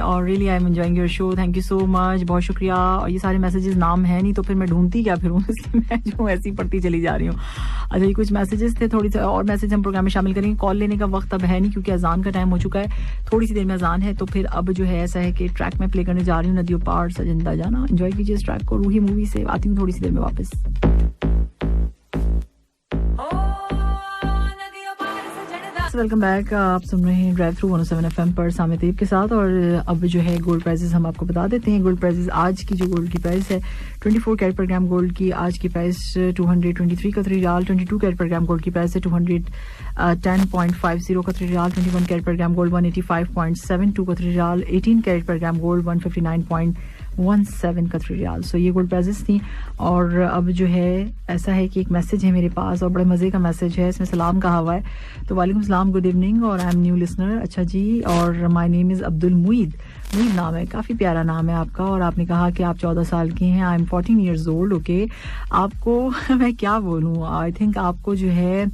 और really I am enjoying your show, thank you so much, बहुत शुक्रिया। और ये सारे मैसेजेस नाम है नहीं, तो फिर मैं ढूंढती क्या फिर इसलिए मैं जो ऐसी पढ़ती चली जा रही हूँ। अच्छा, ये कुछ मैसेजेस थे, थोड़ी सी और मैसेज हम प्रोग्राम में शामिल करेंगे। कॉल लेने का वक्त अब है नहीं, क्योंकि अजान का टाइम हो चुका है, थोड़ी सी देर में अजान है। तो फिर अब जो है ऐसा है कि ट्रैक में प्ले करने जा रही हूँ, नदियों पार सजिंदा जाना। एंजॉय कीजिए इस ट्रैक को, रूही मूवी से। आती हूँ थोड़ी सी देर में वापस। वेलकम बैक, आप सुन रहे हैं ड्राइव थ्रू 107 FM पर सामे तैयब के साथ। और अब जो है गोल्ड प्राइसेस हम आपको बता देते हैं। गोल्ड प्राइसेस, आज की जो गोल्ड की प्राइस है 24 कैरेट पर ग्राम गोल्ड की आज की प्राइस 223 कतरी रियाल। 22 कैरेट पर ग्राम गोल्ड की प्राइस है 210.50 कतरी रियाल। 21 कैरेट पर ग्राम गोल्ड 185.72 कतरी रियाल। 18 कैरेट पर ग्राम गोल्ड 159.17 कतरी रियाल। सो ये गोल्ड प्राइसेस थी। और अब जो है ऐसा है कि एक मैसेज है मेरे पास, और बड़े मज़े का मैसेज है, इसमें सलाम कहा हुआ है। तो वालेकुम सलाम, गुड इवनिंग, और आई एम न्यू लिसनर। अच्छा जी, और my name is Abdul Moeed नाम है, काफ़ी प्यारा नाम है आपका। और आपने कहा कि आप 14 साल की हैं। I am 14 years old. Okay, आपको मैं क्या बोलूँ, आई थिंक आपको जो है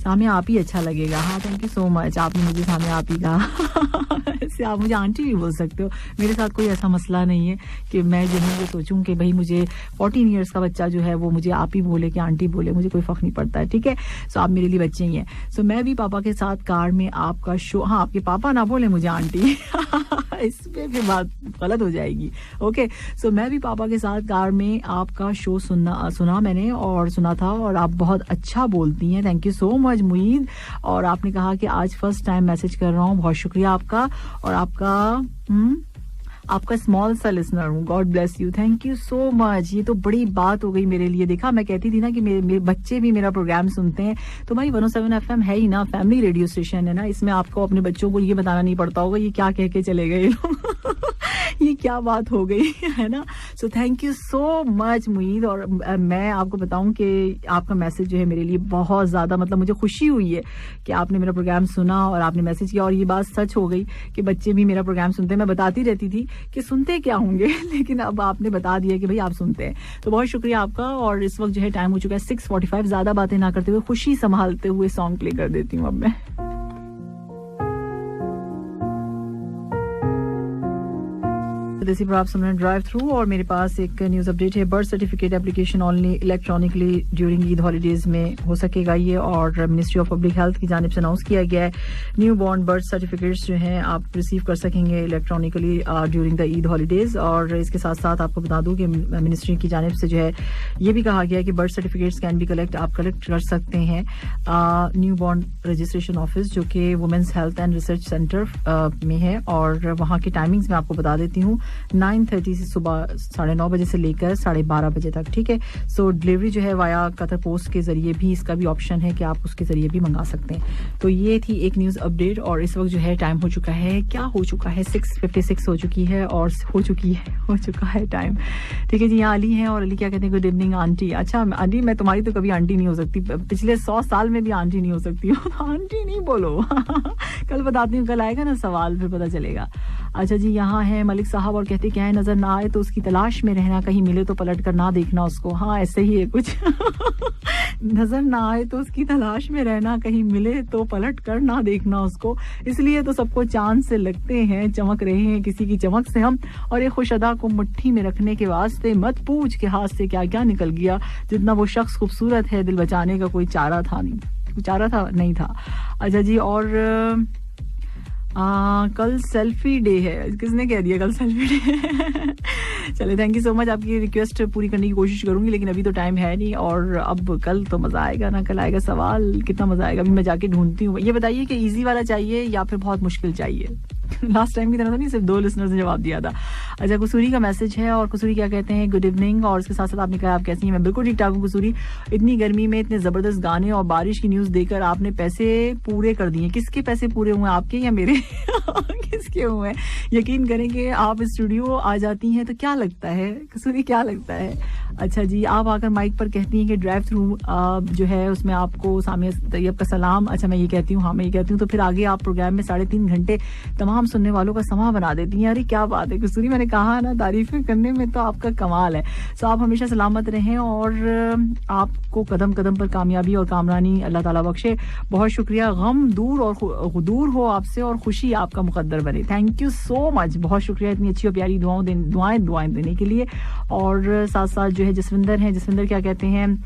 सामने आप ही अच्छा लगेगा। हाँ, थैंक यू सो मच, आपने मुझे सामने आप ही कहा। ऐसे आप मुझे आंटी भी बोल सकते हो, मेरे साथ कोई ऐसा मसला नहीं है कि मैं जो है वो सोचूं कि भाई मुझे 14 ईयर्स का बच्चा जो है वो मुझे आप ही बोले कि आंटी बोले, मुझे कोई फर्क नहीं पड़ता है, ठीक है। सो आप मेरे लिए बच्चे ही हैं। सो मैं भी पापा के साथ कार में आपका शो, हाँ आपके पापा ना बोले मुझे आंटी इस पे फिर बात गलत हो जाएगी। ओके, सो मैं भी पापा के साथ कार में आपका शो सुना मैंने और सुना था, और आप बहुत अच्छा बोलती हैं। Thank you so much Moeed. और आपने कहा कि आज फर्स्ट टाइम मैसेज कर रहा हूँ, बहुत शुक्रिया आपका। और आपका स्मॉल सा लिसनर हूँ, God bless you, thank you so much. ये तो बड़ी बात हो गई मेरे लिए। देखा, मैं कहती थी ना कि मेरे बच्चे भी मेरा प्रोग्राम सुनते हैं, तो भाई 107 FM है ही ना, फैमिली रेडियो स्टेशन है ना, इसमें आपको अपने बच्चों को ये बताना नहीं पड़ता होगा ये क्या कह के चले गए ये क्या बात हो गई है ना। So thank you so much Moeed. और मैं आपको बताऊं कि आपका मैसेज जो है मेरे लिए बहुत ज्यादा, मतलब मुझे खुशी हुई है कि आपने मेरा प्रोग्राम सुना और आपने मैसेज किया। और ये बात सच हो गई कि बच्चे भी मेरा प्रोग्राम सुनते हैं। मैं बताती रहती थी कि सुनते क्या होंगे लेकिन अब आपने बता दिया कि भाई आप सुनते हैं, तो बहुत शुक्रिया आपका। और इस वक्त जो है टाइम हो चुका है 6:45। ज्यादा बातें ना करते हुए खुशी संभालते हुए सॉन्ग प्ले कर देती हूँ अब मैं। देसी पर आप सुन रहे हैं ड्राइव थ्रू, और मेरे पास एक न्यूज अपडेट है। Birth certificate application only electronically during Eid holidays में हो सकेगा ये, और मिनिस्ट्री ऑफ पब्लिक हेल्थ की जानिब से अनाउंस किया गया है। न्यू बॉर्न बर्थ सर्टिफिकेट्स जो हैं आप रिसीव कर सकेंगे electronically during the Eid holidays. और इसके साथ साथ आपको बता दूं कि मिनिस्ट्री की जानिब से जो है ये भी कहा गया है कि बर्थ सर्टिफिकेट्स कैन बी आप कलेक्ट कर सकते हैं न्यू बॉर्न रजिस्ट्रेशन ऑफिस, जो कि women's health and research centre में है। और वहाँ की टाइमिंग्स मैं आपको बता देती हूँ, 9:30 से सुबह 9:30 बजे से लेकर 12:30 बजे तक, ठीक है। सो डिलीवरी जो है वाया कतर पोस्ट के जरिए भी, इसका भी ऑप्शन है कि आप उसके जरिए भी मंगा सकते हैं। तो ये थी एक न्यूज अपडेट। और इस वक्त जो है टाइम हो चुका है, क्या हो चुका है, 6:56 हो चुकी है, और हो चुका है टाइम, ठीक है जी। यहाँ अली हैं, और अली क्या कहते हैं, गुड इवनिंग आंटी। अच्छा आंटी, मैं तुम्हारी तो कभी आंटी नहीं हो सकती, पिछले 100 साल में भी आंटी नहीं हो सकती हूँ आंटी नहीं बोलो कल बताती हूँ, कल आएगा ना सवाल, फिर पता चलेगा। अच्छा जी, यहाँ है मलिक साहब, और कहते क्या है, नजर ना आए तो उसकी तलाश में रहना, कहीं मिले तो पलट कर ना देखना उसको। हाँ, ऐसे ही है कुछ नजर ना आए तो उसकी तलाश में रहना, कहीं मिले तो पलट कर ना देखना उसको। इसलिए तो सबको चांद से लगते हैं, चमक रहे हैं किसी की चमक से हम। और ये खुश अदा को मुट्ठी में रखने के वास्ते मत पूछ के हाथ से क्या क्या निकल गया, जितना वो शख्स खूबसूरत है दिल बचाने का कोई चारा नहीं था। अच्छा जी, और कल सेल्फी डे है, किसने कह दिया कल सेल्फी डे चले, थैंक यू सो मच। आपकी रिक्वेस्ट पूरी करने की कोशिश करूंगी, लेकिन अभी तो टाइम है नहीं, और अब कल तो मजा आएगा ना, कल आएगा सवाल, कितना मजा आएगा अभी मैं जाके ढूंढती हूँ। ये बताइए कि इजी वाला चाहिए या फिर बहुत मुश्किल चाहिए लास्ट टाइम की तरह तो नहीं, सिर्फ 2 लिसनर्स ने जवाब दिया था। अच्छा, कुसूरी का मैसेज है, और कुसूरी क्या कहते हैं, गुड इवनिंग। और इसके साथ साथ आपने कहा आप कैसी हैं, मैं बिल्कुल ठीक ठाक हूँ कुसूरी। इतनी गर्मी में इतने जबरदस्त गाने और बारिश की न्यूज देकर आपने पैसे पूरे कर दिए। किसके पैसे पूरे हुए, आपके या मेरे किसके हुए हैं? यकीन करें कि आप स्टूडियो आ जाती हैं तो क्या लगता है कुसूरी, क्या लगता है? अच्छा जी, आप आकर माइक पर कहती हैं कि ड्राइव थ्रू जो है उसमें आपको सामिया तैयब का सलाम। अच्छा, मैं ये कहती हूँ, हाँ मैं ये कहती हूँ, तो फिर आगे आप प्रोग्राम में 3.5 घंटे तमाम सुनने वालों का समा बना देती हैं। अरे क्या बात है कुसूरी, मैंने कहा ना, तारीफें करने में तो आपका कमाल है। सो आप हमेशा सलामत रहें, और आपको कदम कदम पर कामयाबी और कामरानी अल्लाह ताला बख्शे। बहुत शुक्रिया, गम दूर हो आपसे और खुशी आपका मुकद्दर बने। थैंक यू सो मच, बहुत शुक्रिया इतनी अच्छी और प्यारी दुआएं देने के लिए। और साथ साथ जो है जसविंदर हैं, जसविंदर क्या कहते हैं,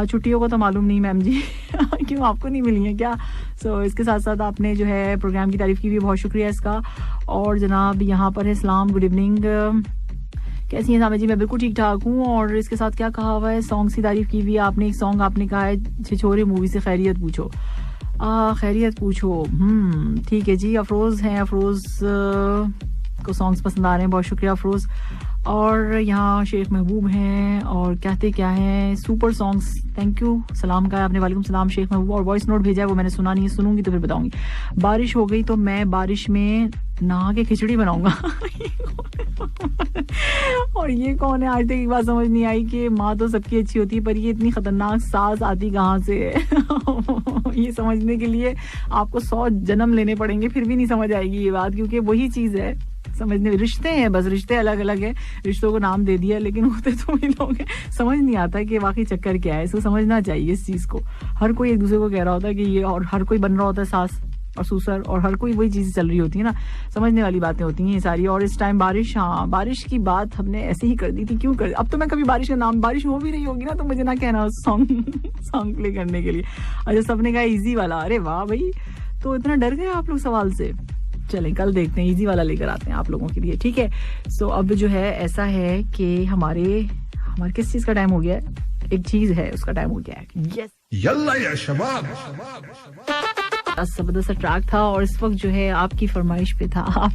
छुट्टियों को तो मालूम नहीं मैम जी क्यों आपको नहीं मिली है क्या? सो इसके साथ साथ आपने जो है प्रोग्राम की तारीफ की भी, बहुत शुक्रिया इसका। और जनाब यहाँ पर है सलाम, गुड इवनिंग, कैसी हैं सामा जी? मैं बिल्कुल ठीक ठाक हूँ। और इसके साथ क्या कहा हुआ है, सॉन्ग की तारीफ की हुई आपने, एक सॉन्ग आपने कहा है छिछोरे मूवी से खैरियत पूछो। खैरियत पूछो, ठीक है जी। अफरोज हैं, अफरोज को सॉन्ग्स पसंद आ रहे हैं, बहुत शुक्रिया अफरोज। और यहाँ शेख महबूब हैं, और कहते क्या हैं, सुपर सॉन्ग्स, थैंक यू। सलाम कहा आपने, वालेकुम सलाम शेख महबूब। और वॉइस नोट भेजा है, वो मैंने सुना नहीं है, सुनूंगी तो फिर बताऊंगी। बारिश हो गई तो मैं बारिश में नहा के खिचड़ी बनाऊंगा और ये कौन है? आज तक एक बात समझ नहीं आई कि माँ तो सबकी अच्छी होती है, पर ये इतनी खतरनाक सास आती कहाँ से है ये समझने के लिए आपको 100 जन्म लेने पड़ेंगे, फिर भी नहीं समझ आएगी ये बात, क्योंकि वही चीज है समझने, रिश्ते हैं बस, रिश्ते अलग अलग है, रिश्तों को नाम दे दिया लेकिन होते तो वही लोग हैं। समझ नहीं आता कि वाकई चक्कर क्या है, इसको समझना चाहिए इस चीज को। हर कोई एक दूसरे को कह रहा होता है कि ये, और हर कोई बन रहा होता है सास और ससुर, और हर कोई वही चीजें चल रही होती है ना, समझने वाली बातें होती हैं ये सारी। और इस टाइम बारिश, हाँ बारिश की बात हमने ऐसे ही कर दी थी, क्यों कर, अब तो मैं कभी बारिश का नाम, बारिश हो भी रही होगी ना तो मुझे ना कहना सॉन्ग प्ले करने के लिए। अच्छा सबने कहा इजी वाला, अरे वाह भाई, तो इतना डर गए आप लोग सवाल से। चलें कल देखते हैं, इजी वाला लेकर आते हैं आप लोगों के लिए, ठीक है। सो अब जो है ऐसा है कि हमारे किस चीज का टाइम हो गया है, एक चीज है उसका टाइम हो गया है। यस, यल्ला या शबाब, जबरदस्त ट्रैक था और इस वक्त जो है आपकी फरमाइश पे था, आप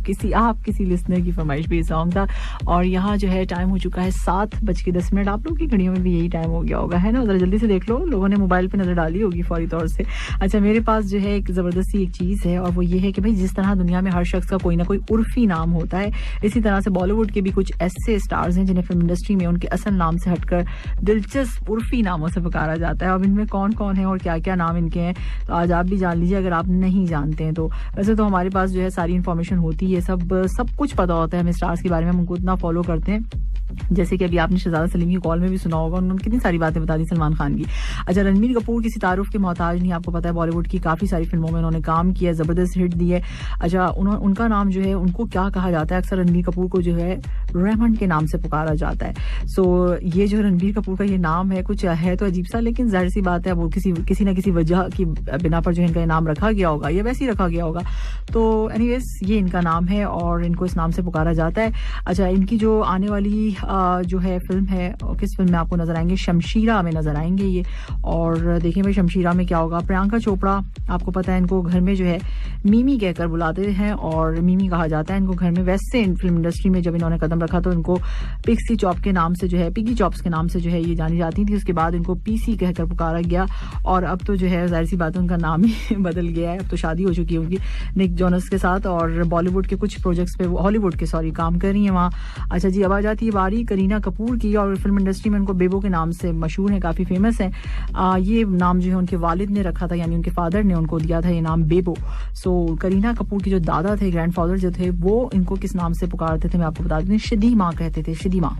किसी लिसनर की फरमाइश पे सॉन्ग था। और यहाँ जो है टाइम हो चुका है 7:10। आप लोगों की घड़ियों में भी यही टाइम हो गया होगा, है ना, जरा जल्दी से देख लो, लोगों ने मोबाइल पे नजर डाली होगी फौरी तौर से। अच्छा मेरे पास जो है एक जबरदस्त सी एक चीज है, और वो ये है कि भाई जिस तरह दुनिया में हर शख्स का कोई ना कोई उर्फी नाम होता है, इसी तरह से बॉलीवुड के भी कुछ ऐसे स्टार्स हैं जिन्हें फिल्म इंडस्ट्री में उनके असल नाम से हटकर दिलचस्प उर्फी नामों से पुकारा जाता है। अब इनमें कौन कौन है और क्या क्या नाम इनके हैं, तो आज आप भी जान लीजिए अगर आप नहीं जानते हैं तो। वैसे तो हमारे पास जो है सारी इन्फॉर्मेशन होती है, सब कुछ पता होता है हमें स्टार्स के बारे में, हम उनको इतना फॉलो करते हैं। जैसे कि अभी आपने शहजादा सलीम की कॉल में भी सुना होगा, उन्होंने कितनी सारी बातें बता दी सलमान खान की। अच्छा रणबीर कपूर किसी तारुफ के मोहताज नहीं, आपको पता है बॉलीवुड की काफी सारी फिल्मों में उन्होंने काम किया, जबरदस्त हिट दी है। अच्छा उनका नाम जो है, उनको क्या कहा जाता है, अक्सर रणबीर कपूर को जो है रहमान के नाम से पुकारा जाता है। सो ये जो रणबीर कपूर का ये नाम है, कुछ है तो अजीब सा, लेकिन जाहिर सी बात है वो किसी ना किसी वजह की बिना पर जो इनका नाम रखा गया होगा, या वैसे ही रखा गया होगा। तो एनीवेज ये इनका नाम है और इनको इस नाम से पुकारा जाता है। अच्छा इनकी जो आने वाली जो है फिल्म है, किस फिल्म में आपको नजर आएंगे, शमशीरा में नजर आएंगे ये। और देखिए भाई शमशीरा में क्या होगा, प्रियंका चोपड़ा आपको पता है इनको घर में जो है मीमी कहकर बुलाते हैं और मीमी कहा जाता है इनको घर में। वैसे फिल्म इंडस्ट्री में जब इन्होंने कदम रखा तो इनको पिक्सी चॉप के नाम से जो है, पिगी चॉप्स के नाम से जो है ये जानी जाती थी। उसके बाद इनको पीसी कहकर पुकारा गया और अब तो जो है जाहिर सी बात है उनका नाम ही बदल गया है। अब तो शादी हो चुकी है उनकी निक जोनस के साथ और बॉलीवुड के कुछ प्रोजेक्ट्स पे, हॉलीवुड के सॉरी, काम कर रही है वहाँ। अच्छा जी अब आ जाती है बारी करीना कपूर की, और फिल्म इंडस्ट्री में उनको बेबो के नाम से मशहूर है, काफी फेमस है। ये नाम जो है उनके वालिद ने रखा था, यानी उनके फादर ने उनको दिया था ये नाम बेबो। सो करीना कपूर के जो दादा थे, ग्रैंडफादर जो थे, वो इनको किस नाम से पुकारते थे मैं आपको बता दूं, शिदीमा कहते थे, शिदीमा।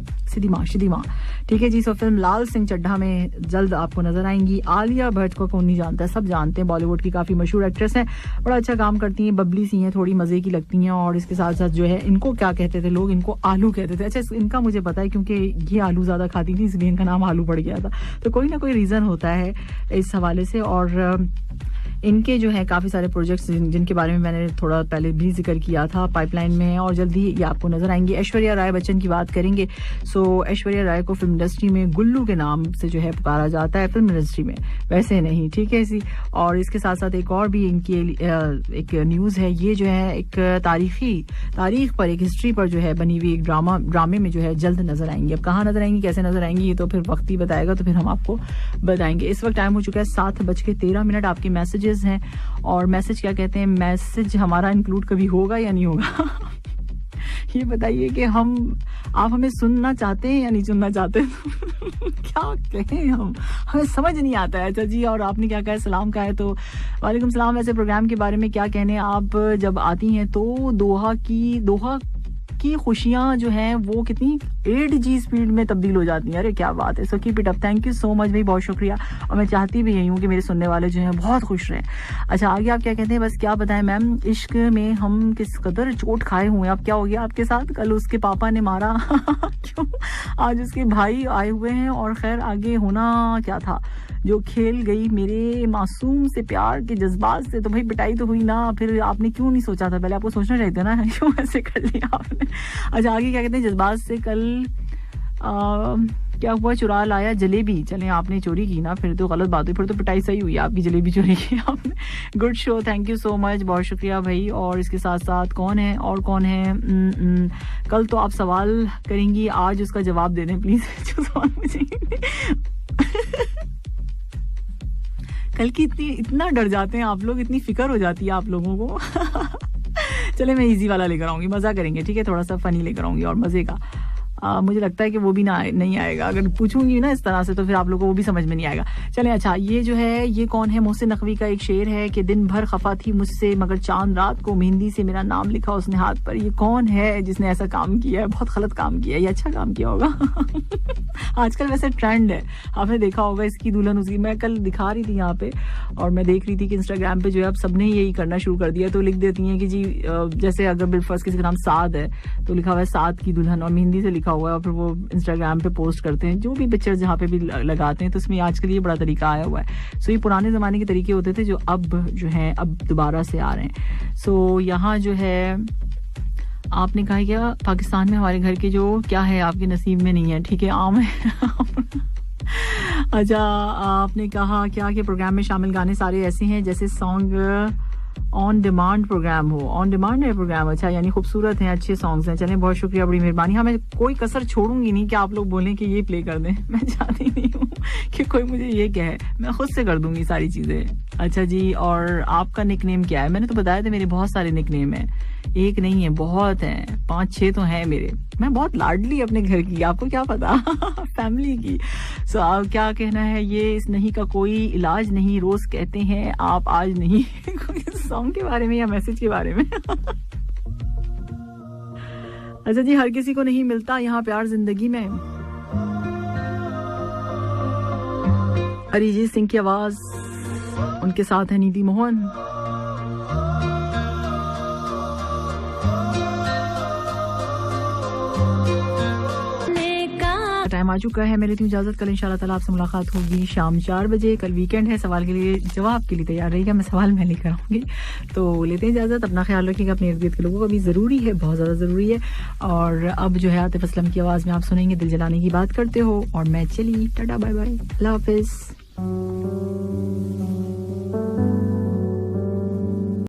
ठीक है जी। सो फिल्म लाल सिंह चड्ढा में जल्द आपको नजर आएंगी। आलिया भट्ट को कौन नहीं जानता है, सब जानते हैं, बॉलीवुड की काफी मशहूर एक्ट्रेस है, बड़ा अच्छा काम करती हैं, बबली सी हैं, थोड़ी मजे की लगती हैं। और इसके साथ साथ जो है इनको क्या कहते थे लोग, इनको आलू कहते थे। अच्छा इनका मुझे पता है क्योंकि ये आलू ज्यादा खाती थी इसलिए इनका नाम आलू पड़ गया था। तो कोई ना कोई रीजन होता है इस हवाले से। और इनके जो है काफी सारे प्रोजेक्ट्स जिनके बारे में मैंने थोड़ा पहले भी जिक्र किया था, पाइपलाइन में है और जल्दी ये आपको नजर आएंगे। ऐश्वर्या राय बच्चन की बात करेंगे। सो ऐश्वर्या राय को फिल्म इंडस्ट्री में गुल्लू के नाम से जो है पुकारा जाता है, फिल्म इंडस्ट्री में, वैसे नहीं, ठीक है इसी। और इसके साथ साथ एक और भी इनकी एक न्यूज है, ये जो है एक तारीख पर, एक हिस्ट्री पर जो है बनी हुई एक ड्रामे में जो है जल्द नजर आएंगी। अब कहाँ नजर आएंगी, कैसे नजर आएंगी, ये तो फिर वक्त ही बताएगा, तो फिर हम आपको बताएंगे। इस वक्त टाइम हो चुका है 7:13। आपके मैसेजेस हैं और मैसेज क्या कहते हैं, मैसेज हमारा इंक्लूड कभी होगा या नहीं होगा ये बताइए कि आप हमें सुनना चाहते हैं या नहीं सुनना चाहते क्या कहें हमें समझ नहीं आता है। अच्छा जी, और आपने क्या कहा, सलाम का है तो वालेकुम सलाम। वैसे प्रोग्राम के बारे में क्या कहने, आप जब आती हैं तो दोहा की खुशियां जो हैं वो कितनी 8G स्पीड में तब्दील हो जाती हैं। अरे क्या बात है। So keep it up, thank you so much भाई, बहुत शुक्रिया। और मैं चाहती भी यही हूँ कि मेरे सुनने वाले जो हैं बहुत खुश रहें। अच्छा आगे आप क्या कहते हैं, बस क्या बताएं मैम, इश्क में हम किस कदर चोट खाए हुए हैं। अब क्या हो गया आपके साथ, कल उसके पापा ने मारा क्यों, आज उसके भाई आए हुए हैं, और खैर आगे होना क्या था, जो खेल गई मेरे मासूम से प्यार के जज्बात से, तो भाई पिटाई तो हुई ना, फिर आपने क्यों नहीं सोचा था, पहले आपको सोचना चाहिए था ना, क्यों ऐसे कर लिया आपने। अच्छा आगे क्या कहते हैं, जज्बात से कल क्या हुआ, चुरा लाया जलेबी। चले आपने चोरी की ना, फिर तो गलत बात हुई, फिर तो पिटाई सही हुई, आपकी जलेबी चोरी की आपने। Good show, thank you so much, बहुत शुक्रिया भाई। और इसके साथ साथ कौन है, और कौन है, कल तो आप सवाल करेंगी, आज उसका जवाब दे दें प्लीज जो सवाल मुझे कल की इतना डर जाते हैं आप लोग, इतनी फिक्र हो जाती है आप लोगों को चले मैं इजी वाला लेकर आऊंगी, मजा करेंगे, ठीक है, थोड़ा सा फनी लेकर आऊंगी और मजे का। मुझे लगता है कि वो भी नहीं आएगा। अगर पूछूंगी ना इस तरह से तो फिर आप लोगों को वो भी समझ में नहीं आएगा। चलें, अच्छा ये जो है ये कौन है? मोहसिन नकवी का एक शेर है कि दिन भर खफा थी मुझसे मगर चांद रात को मेहंदी से मेरा नाम लिखा उसने हाथ पर। ये कौन है जिसने ऐसा काम किया है? बहुत गलत काम किया है, ये अच्छा काम किया होगा। आजकल वैसे ट्रेंड है, आपने देखा होगा, इसकी दुल्हन उसकी। मैं कल दिखा रही थी यहाँ पे और मैं देख रही थी कि इंस्टाग्राम पे जो है अब सबने यही करना शुरू कर दिया। तो लिख देती हैं कि जी जैसे अगर बिलफर्ज किसी का नाम साद है तो लिखा हुआ है साद की दुल्हन और मेहंदी से लिखा हुआ है और फिर वो इंस्टाग्राम पे पोस्ट करते हैं, जो भी पिक्चर जहाँ पे भी लगाते हैं। तो इसमें आजकल ये बड़ा तरीका आया हुआ है। सो ये पुराने ज़माने के तरीके होते थे जो अब जो हैं अब दोबारा से आ रहे हैं। सो यहाँ जो है आपने कहा क्या पाकिस्तान में हमारे घर के जो क्या है आपके नसीब में नहीं है, ठीक है, आम है। अच्छा आपने कहा क्या कि प्रोग्राम में शामिल गाने सारे ऐसे हैं जैसे सॉन्ग ऑन डिमांड प्रोग्राम हो। ऑन डिमांड है प्रोग्राम, अच्छा यानी खूबसूरत हैं, अच्छे सॉन्ग्स हैं। चलें, बहुत शुक्रिया, बड़ी मेहरबानी। हाँ, मैं कोई कसर छोड़ूंगी नहीं कि आप लोग बोलें कि ये प्ले कर दें। मैं चाहती नहीं हूँ कि कोई मुझे ये कहे, मैं खुद से कर दूंगी सारी चीज़ें। अच्छा जी, और आपका निकनेम क्या है? मैंने तो बताया था मेरे बहुत सारे निकनेम हैं, एक नहीं है, बहुत हैं, 5-6 तो हैं मेरे। मैं बहुत लाडली अपने घर की, आपको क्या पता, फैमिली की। सो आप क्या कहना है? ये इस नहीं का कोई इलाज नहीं, रोज कहते हैं आप आज नहीं। सॉन्ग के बारे में या मैसेज के बारे में? अच्छा जी, हर किसी को नहीं मिलता यहाँ प्यार जिंदगी में। अरिजीत सिंह की आवाज, उनके साथ है नीति मोहन। टाइम आ चुका है, मैं लेती हूँ इजाजत। कल इंशाल्लाह ताला आपसे मुलाकात होगी शाम 4 बजे। कल वीकेंड है, सवाल के लिए जवाब के लिए तैयार रहिएगा, मैं सवाल मैं लेकर आऊंगी। तो लेते हैं इजाजत, अपना ख्याल रखिएगा, अपने इर्द गिर्द के लोगों का भी जरूरी है, बहुत ज्यादा जरूरी है। और अब जो है आतिफ असलम की आवाज में आप सुनेंगे दिल जलाने की बात करते हो, और मैं चली, टाटा बाय बाय, अल्लाह हाफिज।